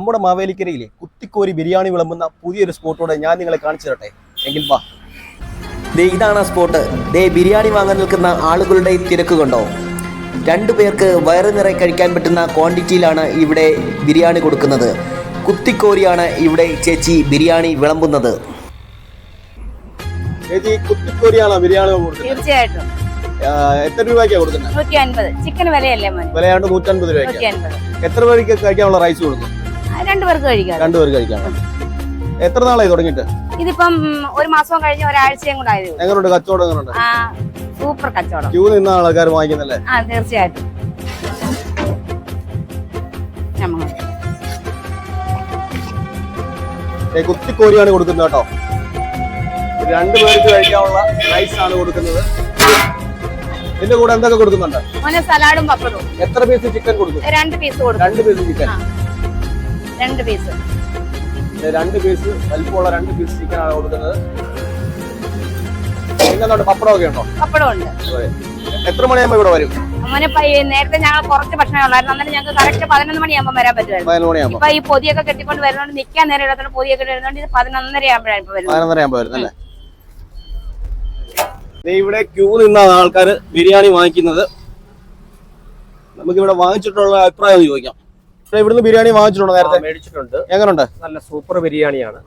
നമ്മുടെ മാവേലിക്കരയിലെ കുത്തിക്കോരി ബിരിയാണി വിളമ്പുന്ന പുതിയൊരു സ്പോട്ടോടെ ഞാൻ നിങ്ങളെ കാണിച്ചു തരട്ടെ. എങ്കിൽ വാ. ഇതാണ് ആ സ്പോട്ട്. ബിരിയാണി വാങ്ങാൻ നിൽക്കുന്ന ആളുകളുടെ തിരക്ക് കണ്ടോ. 2 പേർക്ക് വയറ് നിറയെ കഴിക്കാൻ പറ്റുന്ന ക്വാണ്ടിറ്റിയിലാണ് ഇവിടെ ബിരിയാണി കൊടുക്കുന്നത്. കുത്തിക്കോരിയാണ് ഇവിടെ ചേച്ചി ബിരിയാണി വിളമ്പുന്നത്. ചേച്ചി കുത്തിക്കോരിയാണോ ബിരിയാണി കൊടുക്കുന്നത്? തീർച്ചയായിട്ടും. എത്ര രൂപയ്ക്കാണ് കൊടുക്കുന്നത്? 150. ചിക്കൻ വിലയല്ലേ മോൻ? വിലയാണ്ട് 150 രൂപയ്ക്ക്. എത്ര പേർക്ക് കഴിക്കാനുള്ള റൈസ് കൊടുക്കും? 2 പേർക്ക് കഴിക്കാം. 2 പേർക്ക് കഴിക്കാം. എത്ര നാളായി തുടങ്ങിയിട്ട്? ഇതിപ്പം 1 മാസം കഴിഞ്ഞ് ഒരാഴ്ചയും കൂടെ ആയത്. എങ്ങനെയുണ്ട് കച്ചവടം? എങ്ങനെയുണ്ട്? സൂപ്പർ കച്ചവടം. ക്യൂ നിന്ന ആൾക്കാർ വാങ്ങിക്കുന്നല്ലേ? തീർച്ചയായിട്ടും. കുത്തിക്കോരിയാണ് കൊടുക്കുന്നത് കേട്ടോ. 2 പേർക്ക് കഴിക്കാനുള്ള റൈസ് ആണ് കൊടുക്കുന്നത്. ഇതിന്റെ കൂടെ എന്തൊക്കെ കൊടുക്കുന്നുണ്ട്? സലാഡും പപ്പടും. എത്ര പീസ് ചിക്കൻ കൊടുക്കും? 2 പീസ് കൊടുക്കും. 2 പീസ് ചിക്കൻ. 2 പീസ്. 2 പീസ് വലിപ്പമുള്ള 2 പീസ് ചിക്കൻ ആണ് കൊടുക്കുന്നത്. പിന്നെ പപ്പടമൊക്കെ ഉണ്ടോ? പപ്പടം ഉണ്ട്. എത്ര മണിയാകുമ്പോ ഇവിടെ വരും? നേരത്തെ ഞങ്ങൾ കുറച്ച് ഭക്ഷണം ഉള്ളായിരുന്നു. അന്നേരം ഞങ്ങൾക്ക് കറക്റ്റ് 11 മണിയാകുമ്പോൾ വരാൻ പറ്റുമായിരുന്നു. ഇപ്പൊ ഈ പൊതിയൊക്കെ കെട്ടിക്കൊണ്ട് വരുന്നോണ്ട് നിൽക്കാൻ നേരം ഇടത്തോടെ പൊതിയൊക്കെ വരുന്നോണ്ട് ഇത് 11:30 ആകുമ്പോഴാണ് ഇപ്പൊ വരുന്നത്. 11:30 ആകുമ്പോ വരുന്നല്ലേ? ഇവിടെ ക്യൂ നിന്നാണ് ആൾക്കാർ ബിരിയാണി വാങ്ങിക്കുന്നത്. നമുക്കിവിടെ വാങ്ങിച്ചിട്ടുള്ള അഭിപ്രായം ചോദിക്കാം. ഇവിടുന്ന് ബിരിയാണി വാങ്ങിച്ചിട്ടുണ്ടോ? നേരത്തെ മേടിച്ചിട്ടുണ്ട്. എങ്ങനെയുണ്ട്? നല്ല സൂപ്പർ ബിരിയാണിയാണ്.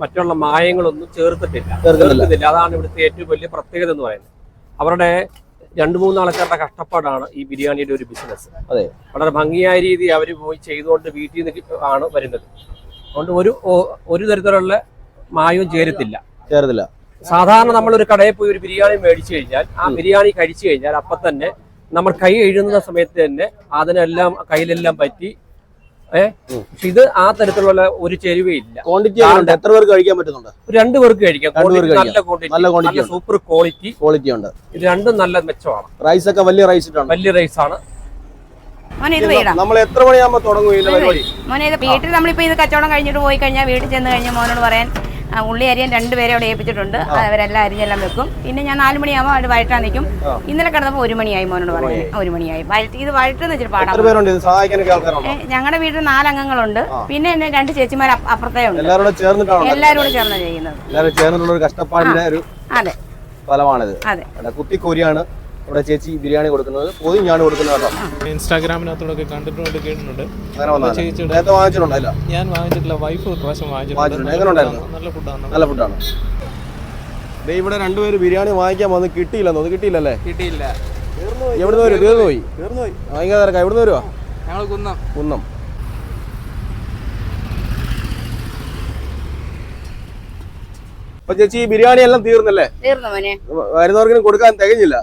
മറ്റുള്ള മായങ്ങളൊന്നും ചേർത്തിട്ടില്ല. അതാണ് ഇവിടുത്തെ ഏറ്റവും വലിയ പ്രത്യേകത എന്ന് പറയുന്നത്. അവരുടെ 2-3 ആൾക്കാരുടെ കഷ്ടപ്പാടാണ് ഈ ബിരിയാണിയുടെ ഒരു ബിസിനസ്. അതെ, വളരെ ഭംഗിയായ രീതി അവർ പോയി ചെയ്തുകൊണ്ട് വീട്ടിൽ നിന്ന് ആണ് വരുന്നത്. അതുകൊണ്ട് ഒരു തരത്തിലുള്ള മായവും ചേരത്തില്ല. സാധാരണ നമ്മളൊരു കടയിൽ പോയി ഒരു ബിരിയാണി മേടിച്ചു കഴിഞ്ഞാൽ ആ ബിരിയാണി കഴിച്ചു കഴിഞ്ഞാൽ അപ്പം തന്നെ നമ്മൾ കൈ എഴുതുന്ന സമയത്ത് തന്നെ അതിനെല്ലാം കയ്യിലെല്ലാം പറ്റി. പക്ഷെ ഇത് ആ തരത്തിലുള്ള ഒരു ചെരുവയില്ല. ക്വാണ്ടിറ്റി എത്ര പേർക്ക് കഴിക്കാൻ പറ്റുന്നുണ്ട്? 2 പേർക്ക് കഴിക്കാം. നല്ല ക്വാണ്ടിറ്റി, സൂപ്പർ ക്വാളിറ്റി ഉണ്ട്. ഇത് രണ്ടും നല്ല മെച്ചമാണ്. റൈസ് ഒക്കെ വലിയ റൈസ് ആണ്. നമ്മൾ എത്ര മണിയാകുമ്പോ തുടങ്ങും പരിപാടി? മോനെ വീട്ടിൽ നമ്മളിപ്പോ ഇത് കച്ചവടം കഴിഞ്ഞിട്ട് പോയി കഴിഞ്ഞാൽ വീട്ടിൽ ചെന്ന് കഴിഞ്ഞാൽ മോനോട് പറയാൻ ഉള്ളി അരിയാൻ 2 പേരെ അവിടെ ഏൽപ്പിച്ചിട്ടുണ്ട്. അവരെല്ലാം അരിഞ്ഞെല്ലാം വെക്കും. പിന്നെ ഞാൻ 4 മണിയാകുമ്പോൾ അവിടെ വഴറ്റാൻ നിൽക്കും. ഇന്നലെ കിടന്നപ്പോൾ 1 മണിയായി മോനോട് പറയാൻ. 1 മണിയായി. ഇത് വഴറ്റെന്ന് വെച്ചിട്ട് പാടാം. ഞങ്ങളുടെ വീട്ടിൽ 4 അംഗങ്ങളുണ്ട്. പിന്നെ എന്നെ 2 ചേച്ചിമാർ അപ്പുറത്തേ ഉണ്ട്. എല്ലാവരും കൂടെ ചേർന്ന് ചെയ്യുന്നത്. അതെ, ഫലമാണിത്. കുത്തിക്കോരിയാണ് ഇവിടെ ചേച്ചി ബിരിയാണി കൊടുക്കുന്നത്. പൊതിയും ഞാൻ കൊടുക്കുന്നത് കേട്ടോ. ഇൻസ്റ്റാഗ്രാമിനകത്തോടൊക്കെ കണ്ടിട്ടുണ്ട്, കേട്ടിട്ടുണ്ട്. ഞാൻ വാങ്ങിച്ചിട്ടില്ല. വൈഫ് പ്രാവശ്യം വാങ്ങിച്ചിട്ടുണ്ട്. നല്ല ഫുഡാണ്. ഇവിടെ 2 പേര് ബിരിയാണി വാങ്ങിക്കാൻ വന്ന് കിട്ടിയില്ലെന്നോ? കിട്ടിയില്ലല്ലേ? കിട്ടിയില്ല. എവിടുന്ന് വരും? തീർന്നുപോയി. ഭയങ്കര തിരക്കാ. എവിടുന്ന് വരുവാ? ഞങ്ങൾ കുന്നം. അപ്പൊ ചേച്ചി ബിരിയാണി എല്ലാം തീർന്നല്ലേ? തീർന്നു മോനെ. വരുന്നവർക്കും കൊടുക്കാൻ തികഞ്ഞില്ല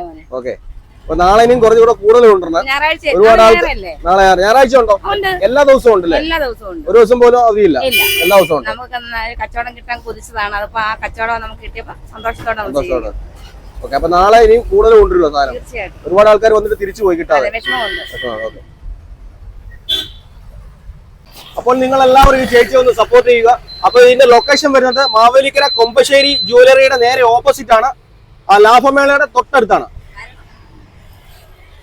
മോനെ. ഓക്കെ. അപ്പൊ നാളെ ഇനിയും കുറച്ചുകൂടെ കൂടുതലുണ്ടെന്ന്. ഒരുപാട് ആൾക്കാർ നാളെ ഞായറാഴ്ച ഉണ്ടോ? എല്ലാ ദിവസവും ഉണ്ടല്ലേ? ഒരു ദിവസം പോലും അവധിയില്ല. എല്ലാ ദിവസവും ഉണ്ട്. നമുക്ക് കച്ചവടം കിട്ടാൻ കുതിച്ചതാണ്. അതിപ്പോ ആ കച്ചവടം നമുക്ക് കിട്ടിയപ്പോ സന്തോഷത്തോടെ. ഓക്കെ. അപ്പൊ നാളെ ഇനിയും കൂടുതൽ കൊണ്ടുവരുമോ സാധനം? ഒരുപാട് ആൾക്കാർ വന്നിട്ട് തിരിച്ചു പോയി കിട്ടാതെ. അപ്പോൾ നിങ്ങൾ എല്ലാവരും ഈ ചേച്ചി ഒന്ന് സപ്പോർട്ട് ചെയ്യുക. അപ്പൊ ഇതിന്റെ ലൊക്കേഷൻ വരുന്നത് മാവേലിക്കര കൊമ്പശ്ശേരി ജ്വല്ലറിയുടെ നേരെ ഓപ്പോസിറ്റ് ആണ്. ആ ലാഭമേളയുടെ തൊട്ടടുത്താണ്.